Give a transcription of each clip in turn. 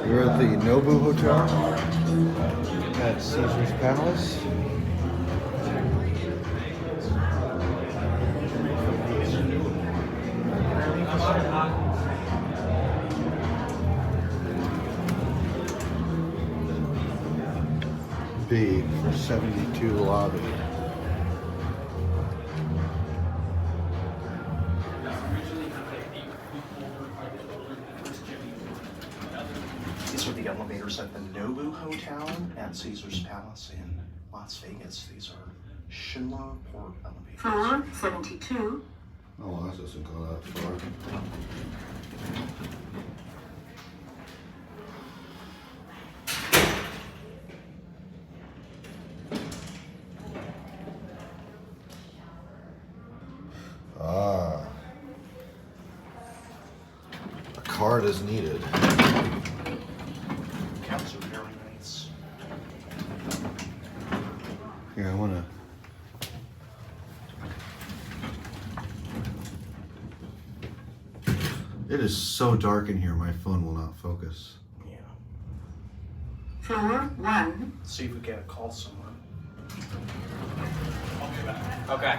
We're at the Nobu Hotel at Caesar's Palace. B for 72 lobby. These are the elevators at the Nobu Hotel at Caesar's Palace in Las Vegas. These are Schindler port elevators. Floor 72. Oh, well, that doesn't go that far. Ah. A card is needed. Cabs are very nice. Here, I want to. It is so dark in here, my phone will not focus. Yeah. Floor 1. See if we get a call somewhere. Okay.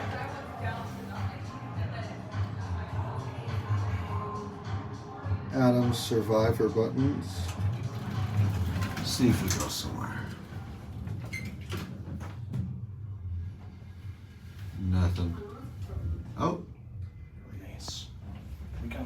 Adam's Survivor buttons. See if we go somewhere. Nothing. Oh, Very nice. Here we go.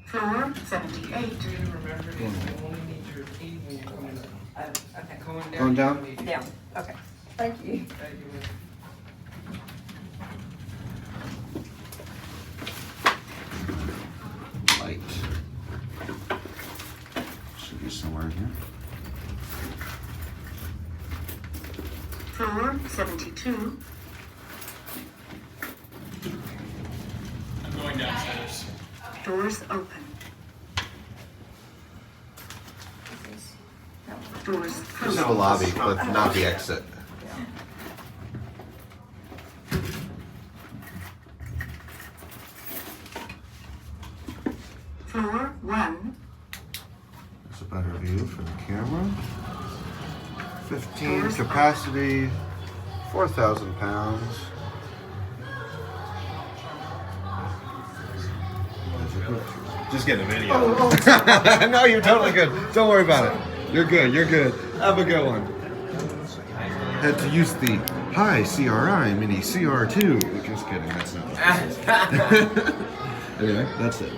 Floor 78. Do you remember this? You only need your key when you're coming up. Okay. Going down. Going you down? don't need it. Down. Okay. Thank you. Thank you. light. Should be somewhere in here. Floor 72. I'm going downstairs. Doors open. Doors Just closed. the lobby, but not the exit. Floor 1. There's a better view for the camera. 15 capacity, 4,000 pounds. Just get a video. No, you're totally good. Don't worry about it. You're good. You're good. Have a good one. Had to use the Hi CRI Mini CR2. Just kidding. That's not. Anyway, that's it.